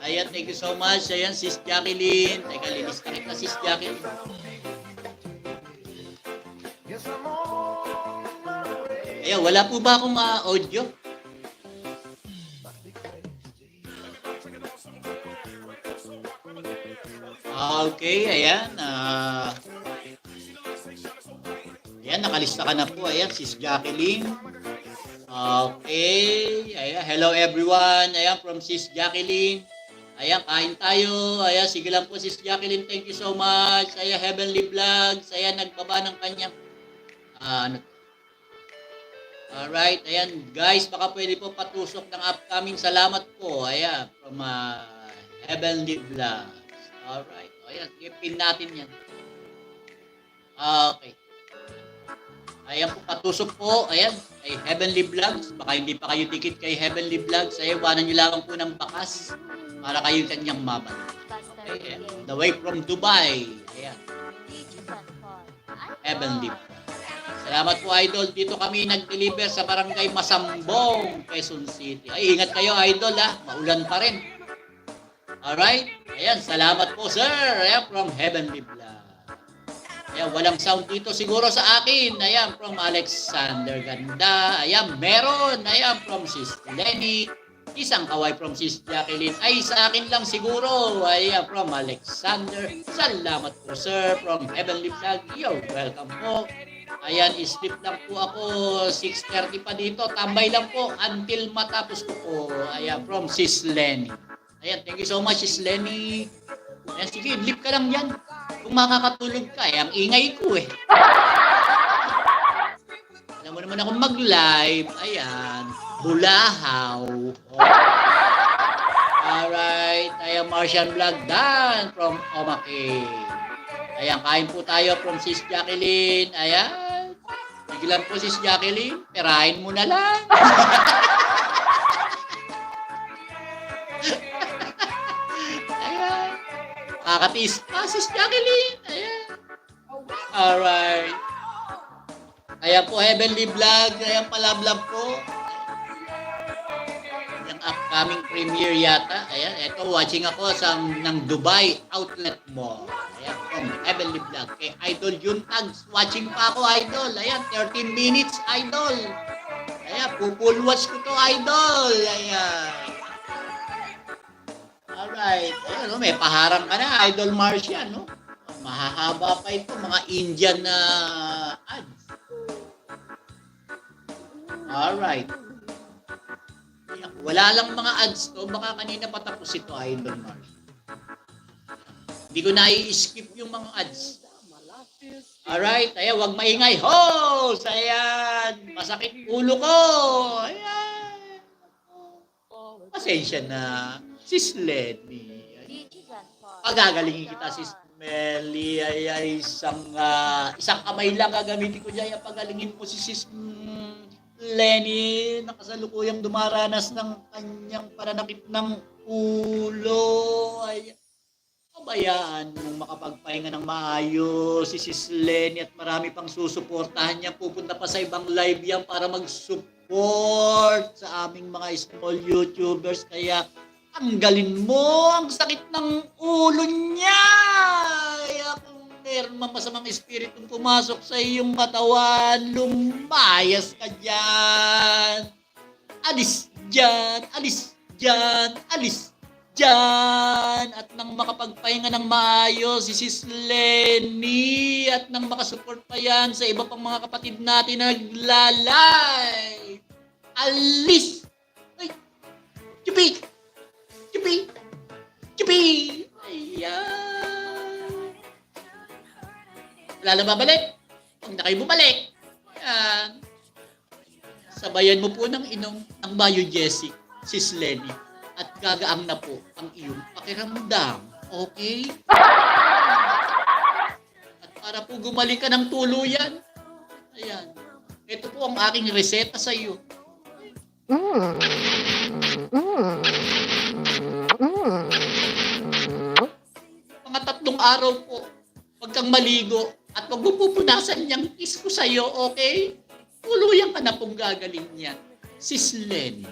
Ayan, thank you so much. Ayan, Sis Jacqueline. Teka, linis na kita, Sis Jacqueline. Ayan, wala po ba akong audio? Okay, ayan. Ayan, nakalista ka na po. Ayan, Sis Jacqueline. Okay. Ayan, hello everyone. Ayan, from Sis Jacqueline. Ayan, kain tayo. Ayan, sige lang po Sis Jacqueline. Thank you so much. Ayan, Heavenly Vlogs. Ayan, nagbaba ng kanyang alright, ayan guys, baka pwede po patusok ng upcoming. Salamat po. Ayan, from Heavenly Vlogs. Alright, ayan, pin natin yan. Okay. Ayan po, patusok po. Ayan, ay Heavenly Vlogs. Baka hindi pa kayo tikit kay Heavenly Vlogs. Ayan, wanan nyo lang po ng bakas para kayo kanyang mabal. Okay, ayan. The way from Dubai. Ayan. Heavenly Vlogs. Salamat po, Idol. Dito kami nag-deliver sa Barangay Masambong, Quezon City. Ay, ingat kayo, Idol, ha. Maulan pa rin. Alright? Ayan, salamat po, sir. Ayan, from Heavenly Vlog. Ayan, walang sound dito siguro sa akin. Ayan, from Alexander Ganda. Ayan, meron. Ayan, from Sis Lenny. Isang kaway from Sis Jacqueline. Ay, sa akin lang siguro. Ayan, from Alexander. Salamat po, sir. From Heavenly Vlog. You're welcome po. Ayan, sleep lang po ako. 6:30 pa dito. Tambay lang po until matapos ko po. Ayan, from Sis Lenny. Ayan, thank you so much, Sis Lenny. Ayan, sige, leave ka lang yan. Kung makakatulog ka, ang ingay ko eh. Alam mo naman akong mag-live. Ayan, bulahaw. Oh. Alright, ayan, Martian Vlog Dan from Omake. Ayan, kain po tayo from Sis Jacqueline. Ayan. Biglan po Sis Jacqueline. Perahin mo na lang. Ayan. Kakatiis pa Sis Jacqueline. Ayan. Alright. Ayan po, Heavenly Vlog. Ayan, palablab po. Yung upcoming premiere yata. Ayan, eto, watching ako ng Dubai Outlet Mall. Ayan, from Heavenly Vlog. Kay Idol Juntags. Watching pa ako, Idol. Ayan, 13 minutes, Idol. Ayan, full watch ko to, Idol. Ayan. Alright. Ayan, no, may paharang ka na, Idol Martian, no? Mahahaba pa ito, mga Indian na ads. Alright. Ayan, wala lang mga ads to. Baka kanina patapos ito, Idol Martian. Hindi ko na i-skip yung mga ads. Alright, ayan, wag maingay. Host! Ayan, masakit ulo ko. Ayan. Pasensya na. Sis Lenny. Pagagalingin kita, Sis Melly. Ay, isang kamay lang gagamitin ko dyan. Pagalingin mo si Sis Lenny. Nakasalukuyang dumaranas ng kanyang pananakit ng ulo. Ayan. Pabayaan mong makapagpahinga ng maayos si Sis Lenny at marami pang susuportahan niya. Pupunta pa sa ibang live yan para mag-support sa aming mga small YouTubers. Kaya tanggalin mo ang sakit ng ulo niya. Kaya kung meron mang masamang espiritong pumasok sa iyong katawan, lumayas ka dyan. Alis dyan, alis dyan, alis dyan. At nang makapagpahinga ng maayos si Sis Lenny at nang makasupport pa yan sa iba pang mga kapatid natin na naglalay. Alis! Ay! Chupi! Chupi! Chupi! Ayan! Wala na babalik? Huwag na kayo bumalik. Ayan. Sabayan mo po ng inom ng Biogesic, Sis Lenny. At gagaang na po ang iyong pakiramdam. Okay? At para po gumaling ka ng tuluyan, ayan. Ito po ang aking reseta sa iyo. Mga 3 araw po, wag kang maligo at wag mo pupunasan niyang kiss ko sa iyo, okay? Tuluyan ka na pong gagaling niyan. Sis Lenny.